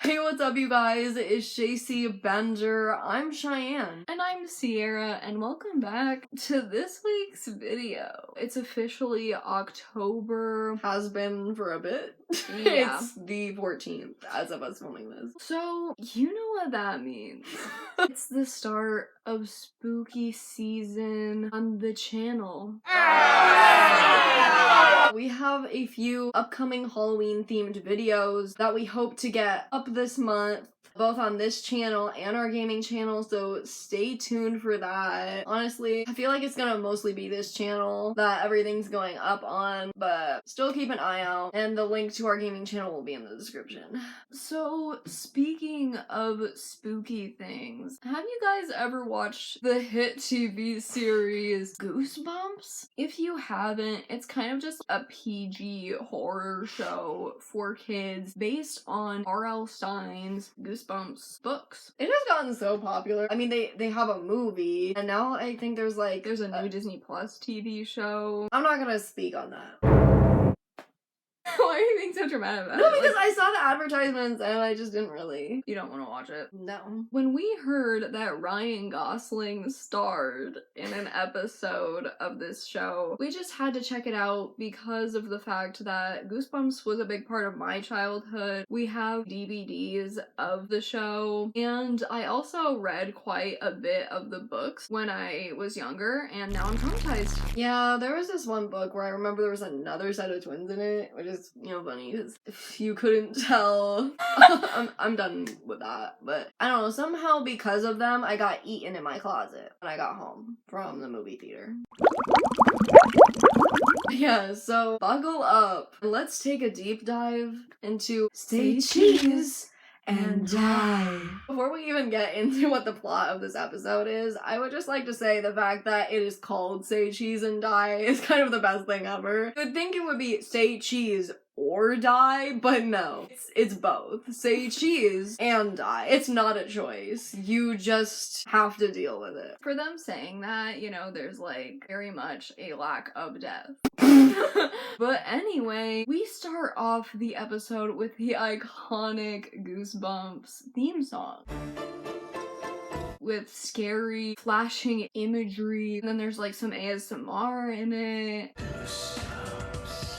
Hey, what's up, you guys? It's Shacey Bender. I'm Cheyenne. And I'm Sierra, and welcome back to this week's video. It's officially October. Has been for a bit. Yeah. It's the 14th as of us filming this. So, you know what that means. It's the start of spooky season on the channel. We have a few upcoming Halloween themed videos that we hope to get up this month, both on this channel and our gaming channel, so stay tuned for that. Honestly, I feel like it's gonna mostly be this channel that everything's going up on, but still keep an eye out, and the link to our gaming channel will be in the description. So, speaking of spooky things, have you guys ever watched the hit TV series Goosebumps? If you haven't, it's kind of just a PG horror show for kids based on R.L. Stein's Goosebumps books. It has gotten so popular. I mean, they have a movie, and now I think there's a new Disney Plus TV show. I'm not gonna speak on that. Why are you being so dramatic about it? No, because I saw the advertisements and I just didn't really. You don't want to watch it? No. When we heard that Ryan Gosling starred in an episode of this show, we just had to check it out because of the fact that Goosebumps was a big part of my childhood. We have DVDs of the show, and I also read quite a bit of the books when I was younger, and now I'm traumatized. Yeah, there was this one book where I remember there was another set of twins in it, which is, you know, funny because if you couldn't tell, I'm done with that. But I don't know, somehow because of them, I got eaten in my closet when I got home from the movie theater. Yeah, so buckle up. Let's take a deep dive into Say Cheese and Die. Before we even get into what the plot of this episode is, I would just like to say the fact that it is called Say Cheese and Die is kind of the best thing ever. I would think it would be Say Cheese or Die, but no, it's both. Say cheese and die. It's not a choice. You just have to deal with it. For them saying that, you know, there's like very much a lack of death. But anyway, we start off the episode with the iconic Goosebumps theme song. With scary, flashing imagery, and then there's like some ASMR in it.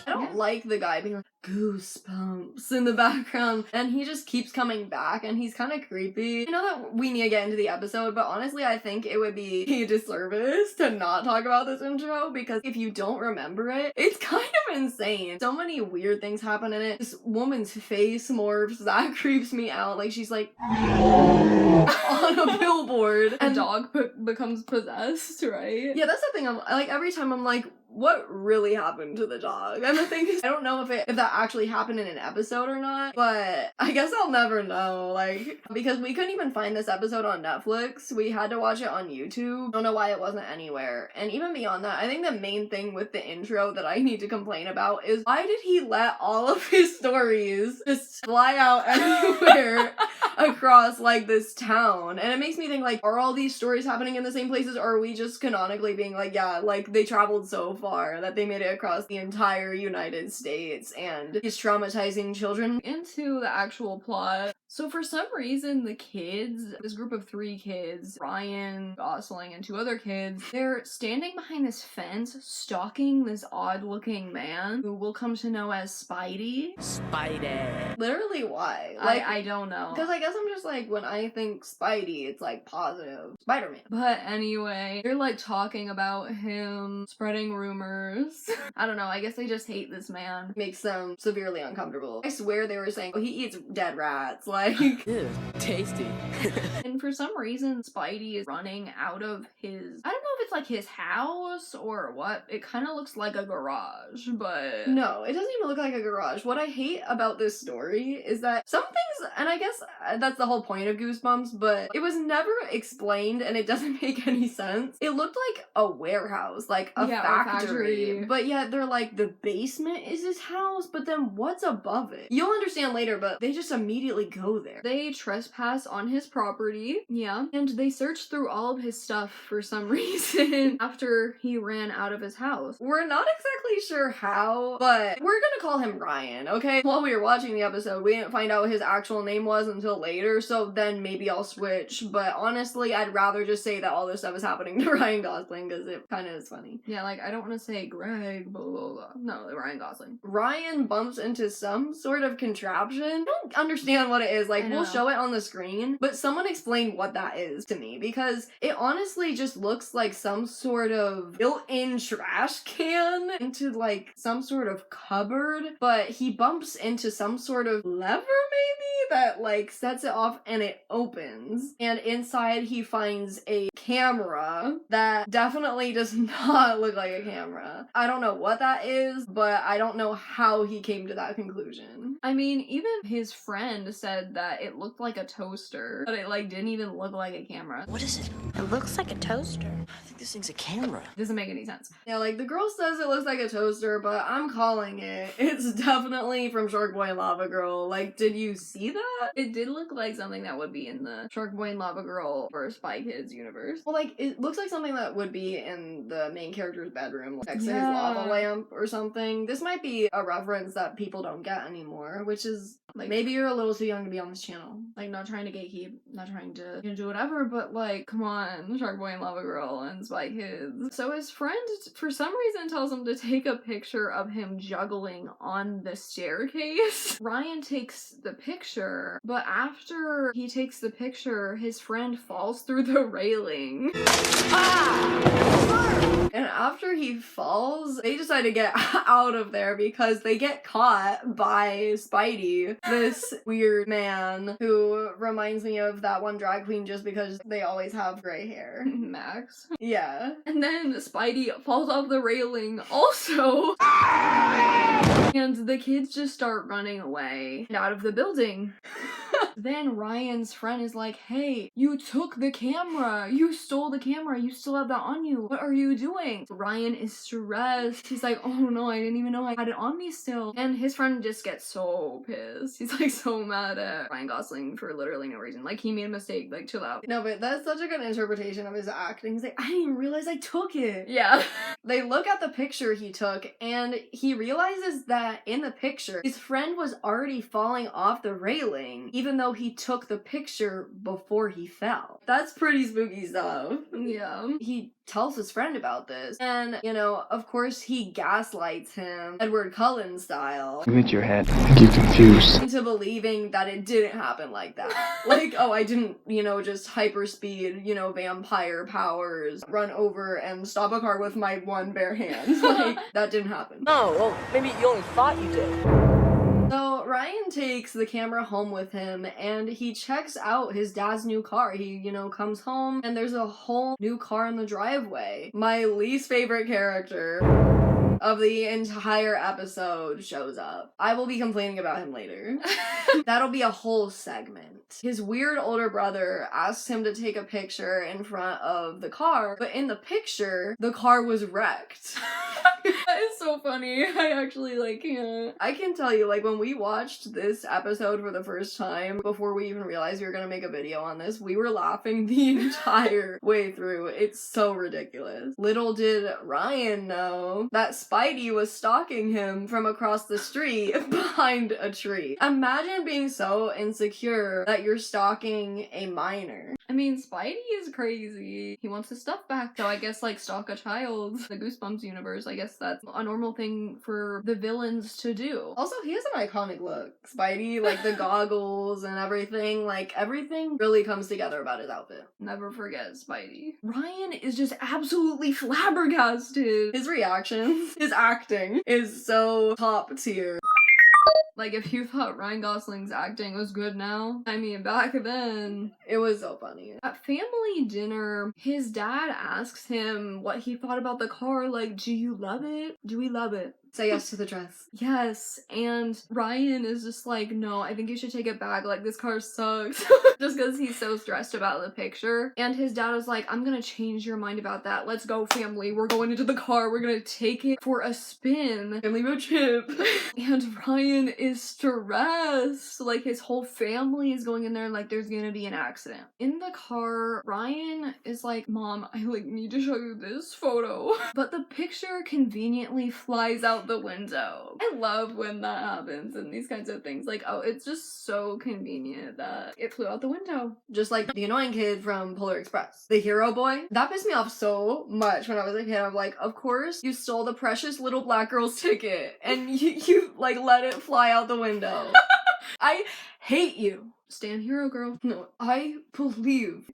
I don't like the guy being like, Goosebumps in the background, and he just keeps coming back, and he's kind of creepy. I know that we need to get into the episode, but honestly, I think it would be a disservice to not talk about this intro, because if you don't remember it, it's kind of insane. So many weird things happen in it. This woman's face morphs, that creeps me out. Like, she's like on a billboard, and dog becomes possessed, right? Yeah, that's the thing. I'm like, every time I'm like, what really happened to the dog? And the thing is, I don't know if that actually happened in an episode or not, but I guess I'll never know, like, because we couldn't even find this episode on Netflix. We had to watch it on YouTube. I don't know why it wasn't anywhere. And even beyond that, I think the main thing with the intro that I need to complain about is why did he let all of his stories just fly out anywhere across, like, this town? And it makes me think, like, are all these stories happening in the same places, or are we just canonically being like, yeah, like, they traveled so far that they made it across the entire United States and he's traumatizing children? Into the actual plot. So for some reason, the kids, this group of 3 kids, Ryan Gosling and 2 other kids, they're standing behind this fence stalking this odd-looking man who we'll come to know as Spidey. Spidey. Literally, why? Like, I don't know. Because I guess I'm just like, when I think Spidey, it's like positive. Spider-Man. But anyway, they're like talking about him, spreading rumors. I don't know, I guess they just hate this man. Makes them severely uncomfortable. I swear they were saying, oh, he eats dead rats. Like, Ew, tasty. And for some reason, Spidey is running out of his, I don't know if it's like his house or what. It kind of looks like a garage, but no, it doesn't even look like a garage. What I hate about this story is that some things, and I guess that's the whole point of Goosebumps, but it was never explained and it doesn't make any sense. It looked like a warehouse, like a factory. But yet they're like, the basement is his house, but then what's above it? You'll understand later, but they just immediately go there. They trespass on his property, yeah, and they search through all of his stuff for some reason after he ran out of his house. We're not exactly sure how, but we're gonna call him Ryan, okay? While we were watching the episode, we didn't find out what his actual name was until later, so then maybe I'll switch, but honestly, I'd rather just say that all this stuff is happening to Ryan Gosling, because it kind of is funny. Yeah, like, I don't want to say Greg, blah, blah, blah. No, Ryan Gosling. Ryan bumps into some sort of contraption. I don't understand what it is. Like, we'll show it on the screen, but someone explain what that is to me, because it honestly just looks like some sort of built-in trash can into, like, some sort of cupboard, but he bumps into some sort of lever, maybe, that, like, sets it off and it opens. And inside he finds a camera that definitely does not look like a camera. I don't know what that is, but I don't know how he came to that conclusion. I mean, even his friend said that it looked like a toaster, but it, like, didn't even look like a camera. What is it? It looks like a toaster. I think this thing's a camera. Doesn't make any sense. Yeah, like, the girl says it looks like a toaster, but I'm calling it. It's definitely from Shark Boy and Lava Girl. Like, did you see that? It did look like something that would be in the Shark Boy and Lava Girl or Spy Kids universe. Well, like, it looks like something that would be in the main character's bedroom, like, next to his lava lamp or something. This might be a reference that people don't get anymore, which is, like, maybe you're a little too young to be on this channel. Like, not trying to gatekeep, not trying to, do whatever, but, like, come on, Shark Boy and Lava Girl and Spy Kids. So his friend, for some reason, tells him to take a picture of him juggling on the staircase. Ryan takes the picture, but after he takes the picture, his friend falls through the railing. And after he falls, they decide to get out of there because they get caught by Spidey, this weird man who reminds me of that one drag queen just because they always have gray hair. Max. Yeah. And then Spidey falls off the railing also. And the kids just start running away and out of the building. Then Ryan's friend is like, hey, you took the camera. You stole the camera. You still have that on you. What are you doing? Ryan is stressed. He's like, oh no, I didn't even know I had it on me still. And his friend just gets so pissed. He's like so mad at Ryan Gosling for literally no reason. Like, he made a mistake. Like, chill out. No, but that's such a good interpretation of his acting. He's like, I didn't even realize I took it. Yeah. They look at the picture he took and he realizes that in the picture, his friend was already falling off the railing, even though he took the picture before he fell. That's pretty spooky stuff. Yeah. He tells his friend about this, and, you know, of course he gaslights him, Edward Cullen style. You hit your head. I think you're confused. Into believing that it didn't happen like that. Like, oh, I didn't, you know, just hyperspeed, you know, vampire powers, run over and stop a car with my one bare hand. Like, that didn't happen. Oh, well, maybe you only thought you did. So Ryan takes the camera home with him and he checks out his dad's new car. He, you know, comes home and there's a whole new car in the driveway. My least favorite character of the entire episode shows up. I will be complaining about him later. That'll be a whole segment. His weird older brother asks him to take a picture in front of the car, but in the picture, the car was wrecked. That is so funny. I actually, like, can't. I can tell you, like, when we watched this episode for the first time, before we even realized we were gonna make a video on this, we were laughing the entire way through. It's so ridiculous. Little did Ryan know that Spidey was stalking him from across the street behind a tree. Imagine being so insecure that you're stalking a minor. I mean, Spidey is crazy. He wants his stuff back. So I guess, like, stalk a child. The Goosebumps universe, I guess that's a normal thing for the villains to do. Also, he has an iconic look. Spidey, like the goggles and everything, like everything really comes together about his outfit. Never forget Spidey. Ryan is just absolutely flabbergasted. His reactions, his acting is so top tier. Like, if you thought Ryan Gosling's acting was good now, I mean, back then. It was so funny. At family dinner, his dad asks him what he thought about the car, like, do you love it? Do we love it? Say yes to the dress. Yes, and Ryan is just like, no, I think you should take it back, like, this car sucks. Just because he's so stressed about the picture. And his dad is like, I'm gonna change your mind about that. Let's go, family. We're going into the car. We're gonna take it for a spin. Family road trip. And Ryan is stressed. Like, his whole family is going in there like there's gonna be an accident. In the car, Ryan is like, Mom, I like need to show you this photo. But the picture conveniently flies out the window. I love when that happens in these kinds of things. Like, oh, it's just so convenient that it flew out the window. Just like the annoying kid from Polar Express. The hero boy. That pissed me off so much when I was a kid. I'm like, of course you stole the precious little black girl's ticket and you like let it fly out the window. I hate you. Stan hero girl. No, I believe.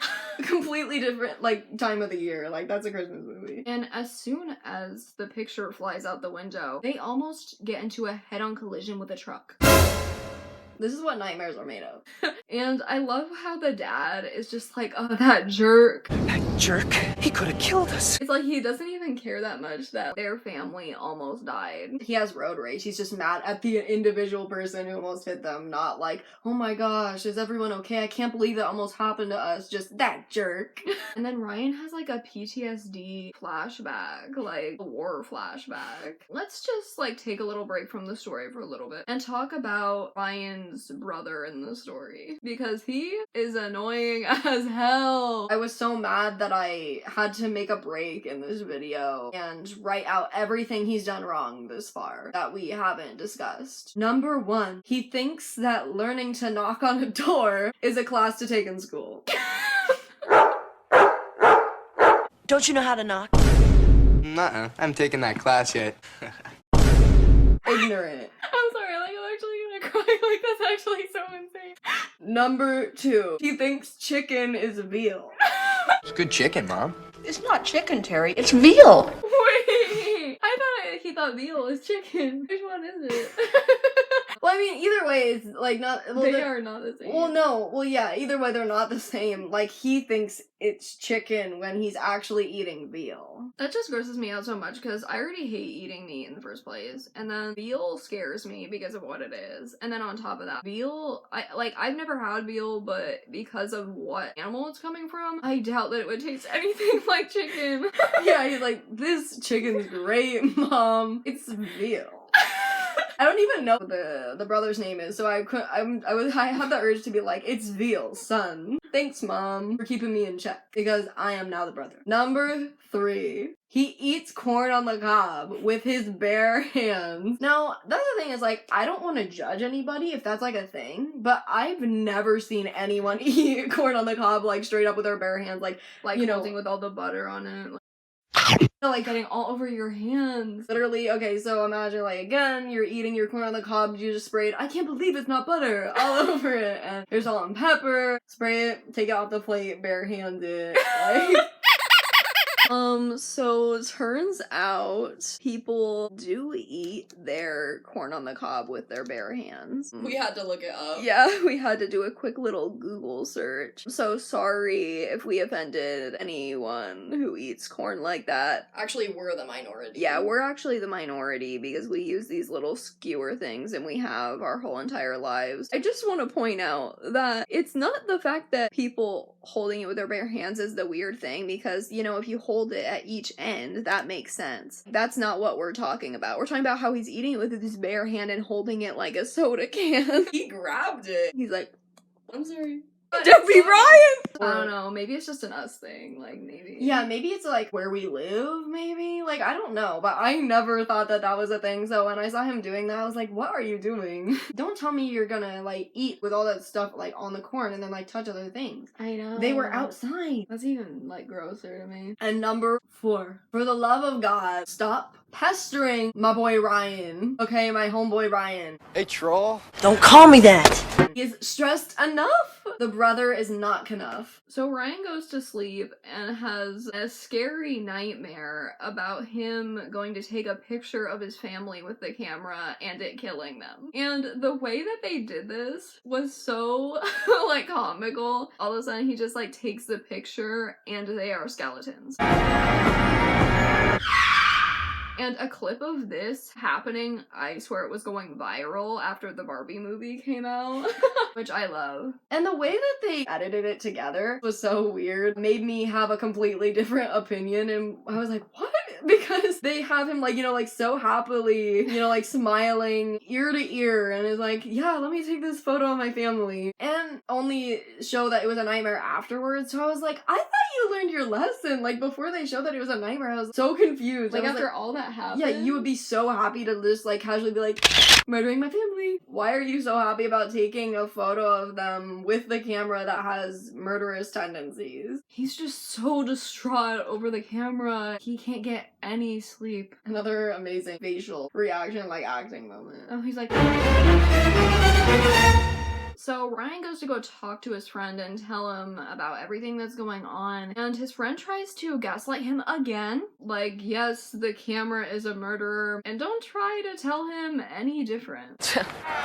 Completely different, like, time of the year. Like, that's a Christmas movie. And as soon as the picture flies out the window, they almost get into a head-on collision with a truck. This is what nightmares are made of. And I love how the dad is just like, oh, that jerk. That jerk. He could have killed us. It's like he doesn't even care that much that their family almost died. He has road rage. He's just mad at the individual person who almost hit them. Not like, oh my gosh, is everyone okay? I can't believe that almost happened to us. Just that jerk. And then Ryan has like a PTSD flashback, like a war flashback. Let's just like take a little break from the story for a little bit and talk about Ryan's brother in the story, because he is annoying as hell. I was so mad that I had to make a break in this video and write out everything he's done wrong this far that we haven't discussed. Number 1, he thinks that learning to knock on a door is a class to take in school. Don't you know how to knock? Nuh-uh. I haven't taken that class yet. Ignorant. I'm sorry, like I'm actually gonna cry, like that's actually so insane. Number 2, he thinks chicken is veal. It's good chicken, Mom. It's not chicken, Terry. It's veal. Wait, I thought he thought veal is chicken. Which one is it? Well, I mean, either way, it's like not. Well, They are not the same. Well, no. Well, yeah. Either way, they're not the same. Like, he thinks it's chicken when he's actually eating veal. That just grosses me out so much because I already hate eating meat in the first place, and then veal scares me because of what it is. And then on top of that, veal, I've never had veal, but because of what animal it's coming from, I doubt that it would taste anything like chicken. Yeah, he's like, this chicken's great, Mom. It's veal. I don't even know what the brother's name is, so I have the urge to be like, it's veal, son. Thanks, Mom, for keeping me in check, because I am now the brother. Number 3, he eats corn on the cob with his bare hands. Now, the other thing is, like, I don't want to judge anybody if that's, like, a thing, but I've never seen anyone eat corn on the cob, like, straight up with their bare hands, like, you know, holding with all the butter on it. Like getting all over your hands. Literally, okay, so imagine, like, again, you're eating your corn on the cob, you just sprayed, I can't believe it's not butter, all over it, and there's salt and pepper, spray it, take it off the plate, barehanded, like... So turns out people do eat their corn on the cob with their bare hands. We had to look it up. Yeah, we had to do a quick little Google search. So sorry if we offended anyone who eats corn like that. Actually, we're the minority. Yeah, we're actually the minority because we use these little skewer things and we have our whole entire lives. I just want to point out that it's not the fact that people holding it with their bare hands is the weird thing, because, you know, if you hold it at each end, that makes sense. That's not what we're talking about. We're talking about how he's eating it with his bare hand and holding it like a soda can. He grabbed it. He's like, I'm sorry. don't be Ryan! I don't know, maybe it's just an us thing, like, maybe. Yeah, maybe it's like where we live, maybe? Like, I don't know, but I never thought that that was a thing, so when I saw him doing that, I was like, what are you doing? Don't tell me you're gonna, like, eat with all that stuff, like, on the corn and then, like, touch other things. I know. They were outside. That's even, like, grosser to me. And number 4, for the love of God, stop pestering my boy Ryan. Okay, my homeboy Ryan. Hey, troll. Don't call me that. He is stressed enough. The brother is not enough. So Ryan goes to sleep and has a scary nightmare about him going to take a picture of his family with the camera and it killing them. And the way that they did this was so, like, comical. All of a sudden, he just, like, takes the picture and they are skeletons. And a clip of this happening, I swear it was going viral after the Barbie movie came out, which I love. And the way that they edited it together was so weird. Made me have a completely different opinion, and I was like, what? Because they have him like, you know, like so happily, you know, like smiling ear to ear, and is like, yeah, let me take this photo of my family, and only show that it was a nightmare afterwards. So I was like, I thought you learned your lesson. Like before they showed that it was a nightmare, I was so confused. Like I was after all that happened. yeah, you would be so happy to just like casually be like, murdering my family. Why are you so happy about taking a photo of them with the camera that has murderous tendencies? He's just so distraught over the camera. He can't get any sleep. Another amazing facial reaction, like acting moment. Oh, he's like... So Ryan goes to go talk to his friend and tell him about everything that's going on, and his friend tries to gaslight him again. Like, yes, the camera is a murderer, and don't try to tell him any different.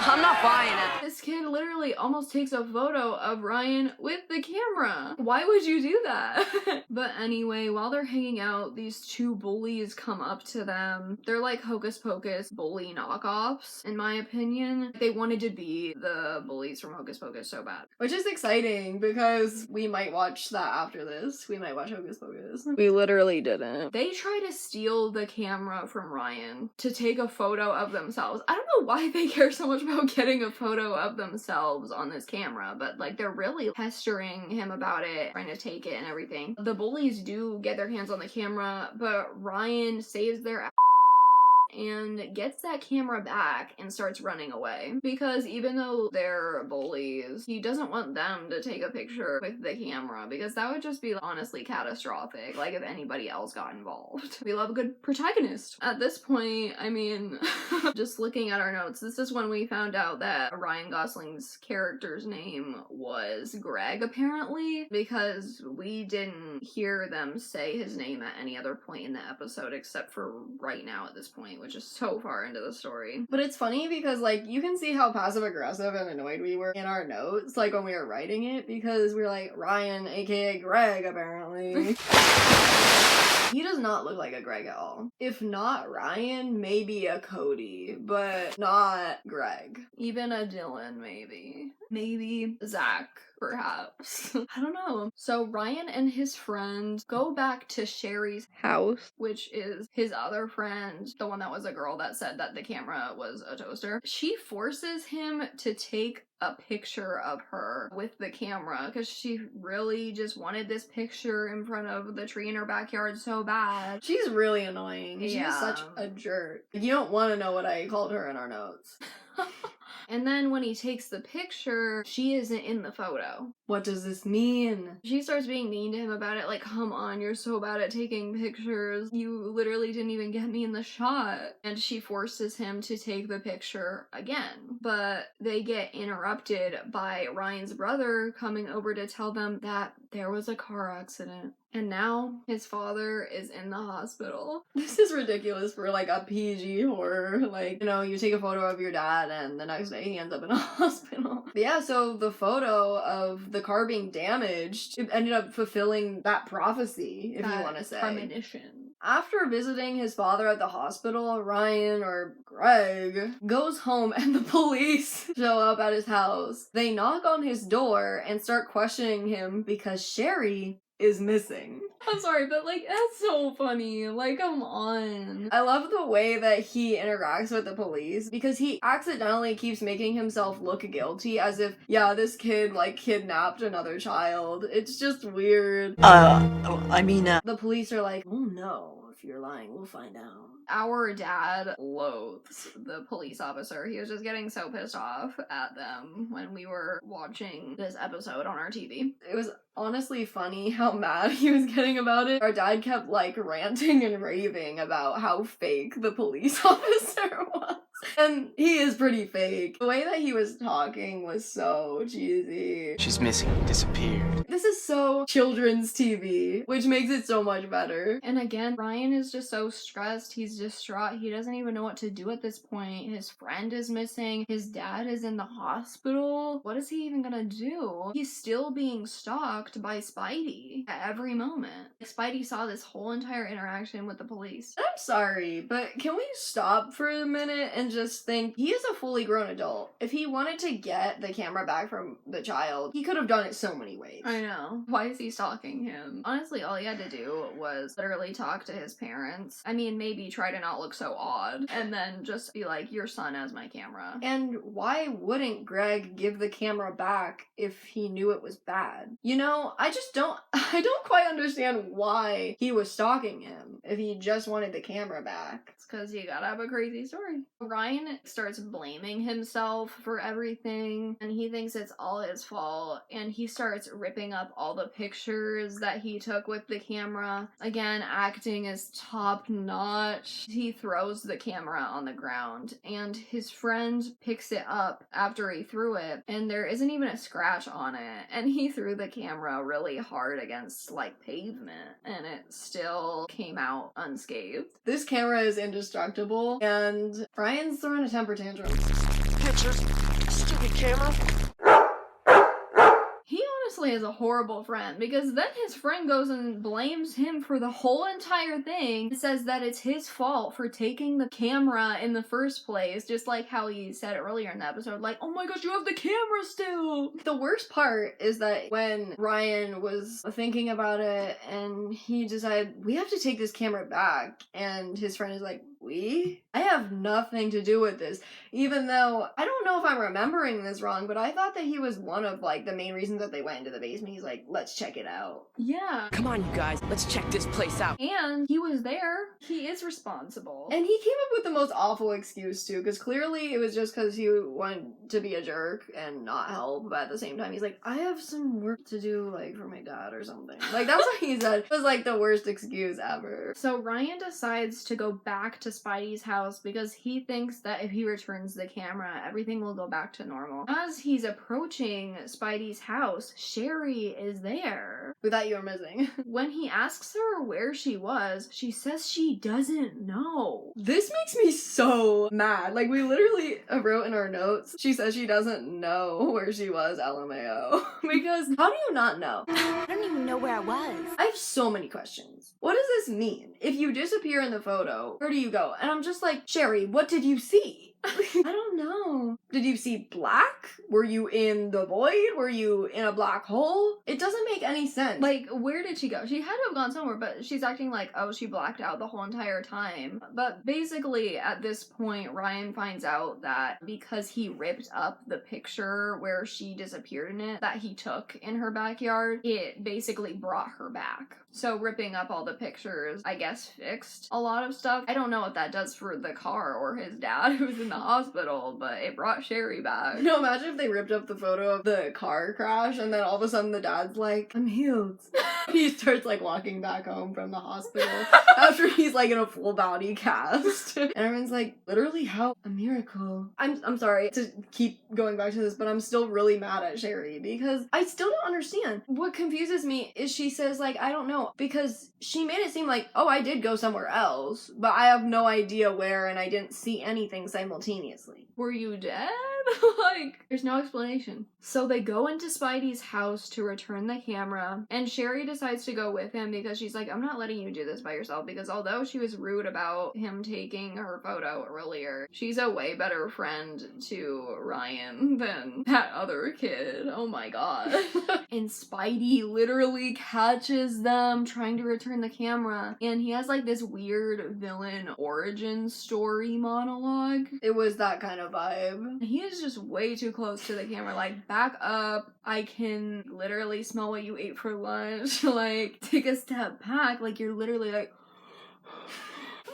I'm not buying it. This kid literally almost takes a photo of Ryan with the camera. Why would you do that? But anyway, while they're hanging out, these two bullies come up to them. They're like Hocus Pocus bully knockoffs, in my opinion. They wanted to be the bullies from Hocus Pocus so bad. Which is exciting because we might watch that after this. We might watch Hocus Pocus. We literally didn't. They try to steal the camera from Ryan to take a photo of themselves. I don't know why they care so much about getting a photo of themselves on this camera, but like they're really pestering him about it, trying to take it and everything. The bullies do get their hands on the camera, but Ryan saves their ass and gets that camera back and starts running away. Because even though they're bullies, he doesn't want them to take a picture with the camera, because that would just be honestly catastrophic, like if anybody else got involved. We love a good protagonist. At this point, I mean, just looking at our notes, this is when we found out that Ryan Gosling's character's name was Greg, apparently, because we didn't hear them say his name at any other point in the episode except for right now at this point, which is so far into the story. But it's funny because, like, you can see how passive-aggressive and annoyed we were in our notes, like, when we were writing it, because we were like, Ryan, aka Greg, apparently. He does not look like a Greg at all. If not Ryan, maybe a Cody, but not Greg. Even a Dylan, maybe. Maybe Zach, perhaps. I don't know. So Ryan and his friend go back to Sherry's house, which is his other friend, the one that was a girl that said that the camera was a toaster. She forces him to take a picture of her with the camera because she really just wanted this picture in front of the tree in her backyard so bad. She's really annoying. She's Yeah. such a jerk. You don't want to know what I called her in our notes. And then when he takes the picture, she isn't in the photo. What does this mean? She starts being mean to him about it, like, come on, you're so bad at taking pictures. You literally didn't even get me in the shot. And she forces him to take the picture again. But they get interrupted by Ryan's brother coming over to tell them that there was a car accident. And now his father is in the hospital. This is ridiculous for, like, a PG horror. Like, you know, you take a photo of your dad and the next day he ends up in a hospital. But yeah, so the photo of the car being damaged, it ended up fulfilling that prophecy, if you want to say. Premonition. After visiting his father at the hospital, Ryan, or Greg, goes home and the police show up at his house. They knock on his door and start questioning him because Sherry is missing. I'm sorry, but like, that's so funny. Like, come on. I love the way that he interacts with the police because he accidentally keeps making himself look guilty as if, yeah, this kid like kidnapped another child. It's just weird. The police are like, oh no, if you're lying, we'll find out. Our dad loathes the police officer. He was just getting so pissed off at them when we were watching this episode on our TV. It was honestly funny how mad he was getting about it. Our dad kept like ranting and raving about how fake the police officer was. And he is pretty fake. The way that he was talking was so cheesy. She's missing, disappeared. This is so children's TV, which makes it so much better. And again, Ryan is just so stressed. He's distraught. He doesn't even know what to do at this point. His friend is missing. His dad is in the hospital. What is he even gonna do? He's still being stalked by Spidey at every moment. Spidey saw this whole entire interaction with the police. I'm sorry, but can we stop for a minute and just think he is a fully grown adult. If he wanted to get the camera back from the child, he could have done it so many ways. I know. Why is he stalking him? Honestly, all he had to do was literally talk to his parents. I mean, maybe try to not look so odd, and then just be like, your son has my camera. And why wouldn't Greg give the camera back if he knew it was bad? You know, I don't quite understand why he was stalking him if he just wanted the camera back. It's because you gotta have a crazy story. Ryan starts blaming himself for everything, and he thinks it's all his fault, and he starts ripping up all the pictures that he took with the camera. Again, acting is top notch. He throws the camera on the ground, and his friend picks it up after he threw it, and there isn't even a scratch on it, and he threw the camera really hard against, like, pavement, and it still came out unscathed. This camera is indestructible, and Brian's throwing a temper tantrum. Pictures. Stupid camera. He honestly is a horrible friend, because then his friend goes and blames him for the whole entire thing, says that it's his fault for taking the camera in the first place, just like how he said earlier in the episode, like, oh my gosh, you have the camera still! The worst part is that when Ryan was thinking about it and he decided, we have to take this camera back, and his friend is like, I have nothing to do with this. Even though, I don't know if I'm remembering this wrong, but I thought that he was one of, like, the main reasons that they went into the basement. He's like, let's check it out. Yeah. Come on, you guys. Let's check this place out. And he was there. He is responsible. And he came up with the most awful excuse, too, because clearly it was just because he wanted to be a jerk and not help, but at the same time, he's like, I have some work to do, like, for my dad or something. Like, that's what he said. It was, like, the worst excuse ever. So Ryan decides to go back to Spidey's house because he thinks that if he returns the camera, everything will go back to normal. As he's approaching Spidey's house, Sherry is there. Who thought you were missing? When he asks her where she was, she says she doesn't know. This makes me so mad. Like, we literally wrote in our notes, she says she doesn't know where she was, LMAO. Because how do you not know? I don't even know where I was. I have so many questions. What does this mean? If you disappear in the photo, where do you go? And I'm just like, Sherry, what did you see? I don't know. Did you see black? Were you in the void? Were you in a black hole? It doesn't make any sense. Like, where did she go? She had to have gone somewhere, but she's acting like, oh, she blacked out the whole entire time. But basically, at this point, Ryan finds out that because he ripped up the picture where she disappeared in it that he took in her backyard, it basically brought her back. So ripping up all the pictures, I guess, fixed a lot of stuff. I don't know what that does for the car or his dad who's in the hospital, but it brought Sherry back. No, imagine if they ripped up the photo of the car crash and then all of a sudden the dad's like, I'm healed. He starts like walking back home from the hospital after he's like in a full body cast. And everyone's like, literally how? A miracle. I'm sorry to keep going back to this, but I'm still really mad at Sherry because I still don't understand. What confuses me is she says like, I don't know, because she made it seem like, oh, I did go somewhere else, but I have no idea where and I didn't see anything simultaneously. Were you dead? Like, there's no explanation. So they go into Spidey's house to return the camera, and Sherry decides to go with him because she's like, I'm not letting you do this by yourself, because although she was rude about him taking her photo earlier, she's a way better friend to Ryan than that other kid. Oh my god. And Spidey literally catches them trying to return the camera, and he has like this weird villain origin story monologue. It was that kind of vibe. He is just way too close to the camera, like, back up, I can literally smell what you ate for lunch, like, take a step back, like, you're literally like,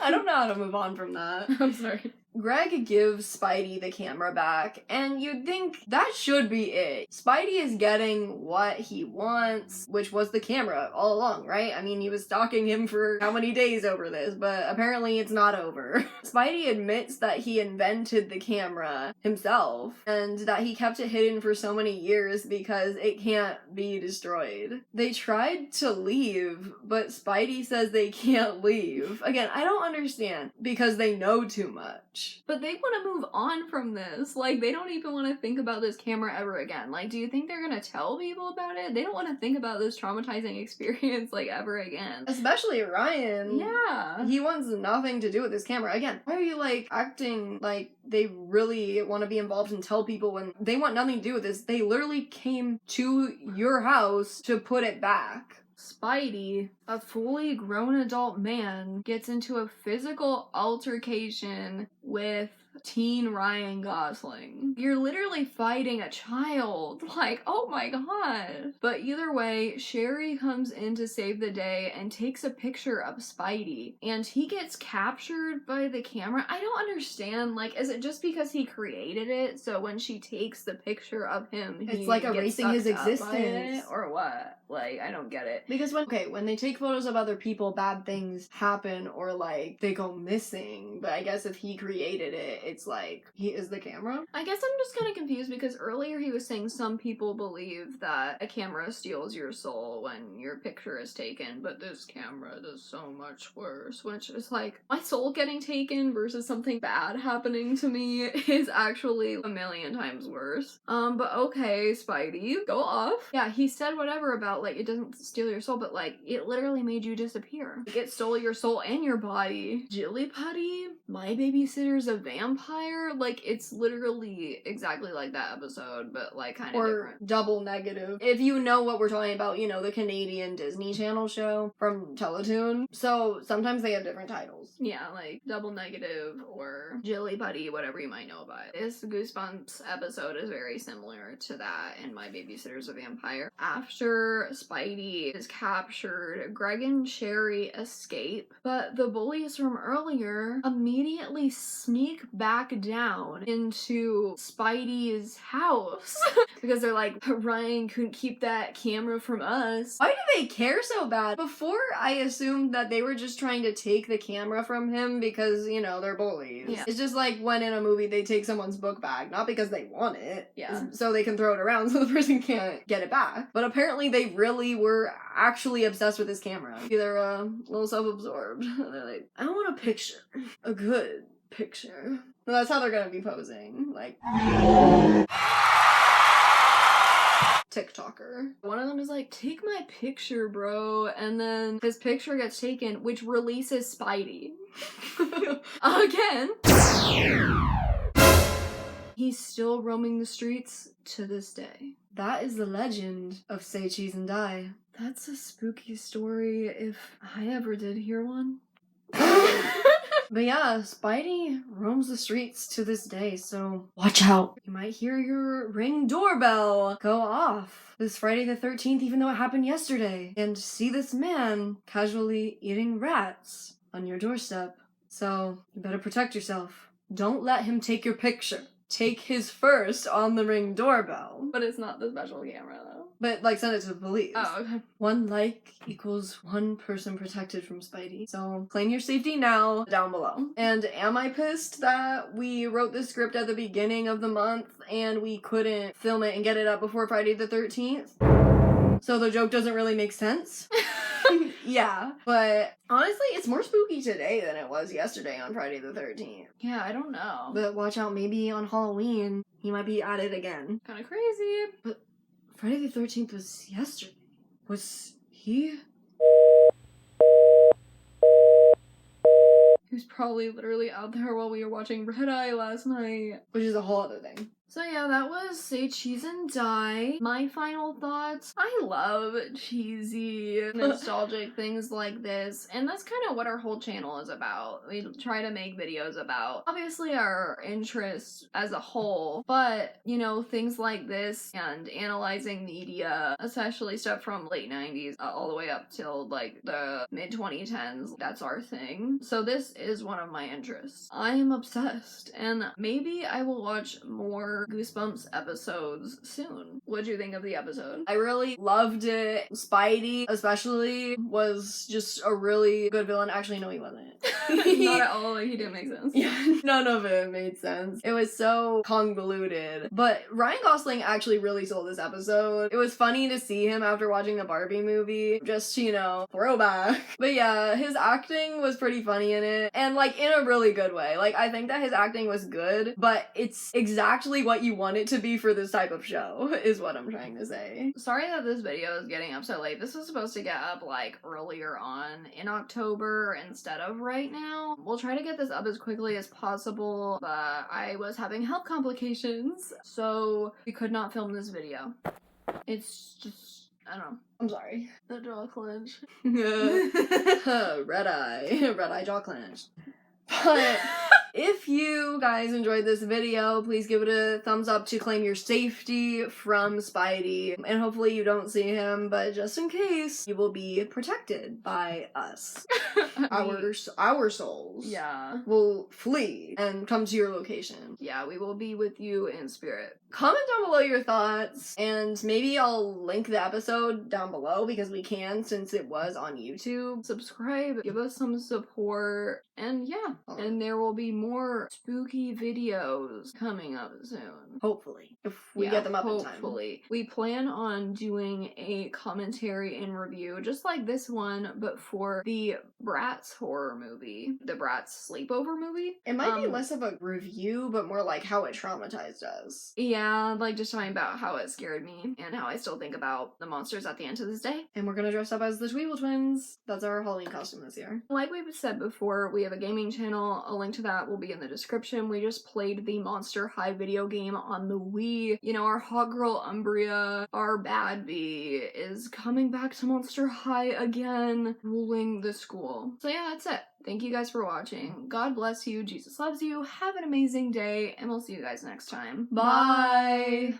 I don't know how to move on from that. I'm sorry. Greg gives Spidey the camera back, and you'd think that should be it. Spidey is getting what he wants, which was the camera all along, right? I mean, he was stalking him for how many days over this, but apparently it's not over. Spidey admits that he invented the camera himself, and that he kept it hidden for so many years because it can't be destroyed. They tried to leave, but Spidey says they can't leave. Again, I don't understand, because they know too much. But they want to move on from this. Like, they don't even want to think about this camera ever again. Like, do you think they're gonna tell people about it? They don't want to think about this traumatizing experience, like, ever again. Especially Ryan. Yeah. He wants nothing to do with this camera. Again, why are you, like, acting like they really want to be involved and tell people when they want nothing to do with this? They literally came to your house to put it back. Spidey, a fully grown adult man, gets into a physical altercation with teen Ryan Gosling. You're literally fighting a child. Like, oh my god. But either way, Sherry comes in to save the day and takes a picture of Spidey. And he gets captured by the camera. I don't understand. Like, is it just because he created it? So when she takes the picture of him, It's like erasing his existence. Or what? Like, I don't get it. Because when they take photos of other people, bad things happen or like they go missing. But I guess if he created it, it's like he is the camera. I guess I'm just kind of confused because earlier he was saying some people believe that a camera steals your soul when your picture is taken, but this camera does so much worse, which is like, my soul getting taken versus something bad happening to me is actually a million times worse. But okay, Spidey, go off. Yeah, he said whatever about like it doesn't steal your soul, but like it literally made you disappear. Like, it stole your soul and your body. Jilly Putty? My babysitter's a vampire? Like, it's literally exactly like that episode, but like kind of different. Double negative. If you know what we're talking about, you know, the Canadian Disney Channel show from Teletoon. So sometimes they have different titles. Yeah, like Double Negative or Jilly Putty, whatever you might know about it. This Goosebumps episode is very similar to that in My Babysitter's a Vampire. After Spidey is captured, Greg and Sherry escape, but the bullies from earlier immediately sneak back down into Spidey's house because they're like, Ryan couldn't keep that camera from us. Why do they care so bad? Before, I assumed that they were just trying to take the camera from him because, you know, they're bullies. Yeah. It's just like when in a movie they take someone's book bag, not because they want it, Yeah. so they can throw it around so the person can't get it back. But apparently they really were actually obsessed with this camera. They're a little self-absorbed. They're like, I want a picture. A good picture. And that's how they're gonna be posing. Like, TikToker. One of them is like, take my picture, bro. And then his picture gets taken, which releases Spidey. Again. He's still roaming the streets to this day. That is the legend of Say Cheese and Die. That's a spooky story if I ever did hear one. But yeah, Spidey roams the streets to this day, so watch out. You might hear your Ring doorbell go off this Friday the 13th, even though it happened yesterday, and see this man casually eating rats on your doorstep. So you better protect yourself. Don't let him take your picture. Take his first on the Ring doorbell. But it's not the special camera, though. But, like, send it to the police. Oh, okay. 1 like equals 1 person protected from Spidey. So, claim your safety now down below. And am I pissed that we wrote this script at the beginning of the month and we couldn't film it and get it up before Friday the 13th? So the joke doesn't really make sense? Yeah. But, honestly, it's more spooky today than it was yesterday on Friday the 13th. Yeah, I don't know. But watch out, maybe on Halloween, he might be at it again. Kind of crazy. But Friday the 13th was yesterday. Was he? He was probably literally out there while we were watching Red Eye last night. Which is a whole other thing. So yeah, that was Say Cheese and Die. My final thoughts, I love cheesy, nostalgic things like this, and that's kind of what our whole channel is about. We try to make videos about, obviously, our interests as a whole, but, you know, things like this and analyzing media, especially stuff from late 90s all the way up till, like, the mid-2010s, that's our thing. So this is one of my interests. I am obsessed, and maybe I will watch more Goosebumps episodes soon. What'd you think of the episode? I really loved it. Spidey, especially, was just a really good villain. Actually, no, he wasn't. Not at all, like, he didn't make sense. Yeah, none of it made sense. It was so convoluted. But Ryan Gosling actually really sold this episode. It was funny to see him after watching the Barbie movie. Just, you know, throwback. But yeah, his acting was pretty funny in it. And, like, in a really good way. Like, I think that his acting was good, but it's exactly what you want it to be for this type of show, is what I'm trying to say. Sorry that this video is getting up so late. This was supposed to get up, like, earlier on in October instead of right now. We'll try to get this up as quickly as possible, but I was having health complications, so we could not film this video. It's just, I don't know. I'm sorry. The jaw clench. Red eye jaw clench. But if you guys enjoyed this video, please give it a thumbs up to claim your safety from Spidey. And hopefully you don't see him, but just in case, you will be protected by us. Our souls. Yeah. Will flee and come to your location. Yeah, we will be with you in spirit. Comment down below your thoughts, and maybe I'll link the episode down below because we can, since it was on YouTube. Subscribe, give us some support, and yeah. And there will be more spooky videos coming up soon. Hopefully. If we get them up in time. Hopefully. We plan on doing a commentary and review, just like this one, but for the Bratz horror movie. The Bratz sleepover movie. It might be less of a review, but more like how it traumatized us. Yeah, like just talking about how it scared me and how I still think about the monsters at the end to this day. And we're gonna dress up as the Tweedle Twins. That's our Halloween costume this year. Like we've said before, we have a gaming channel. A link to that will be in the description. We just played the Monster High video game on the Wii. You know, our hot girl Umbria, our bad bee, is coming back to Monster High again, ruling the school. So yeah, that's it. Thank you guys for watching. God bless you. Jesus loves you. Have an amazing day, and we'll see you guys next time. Bye!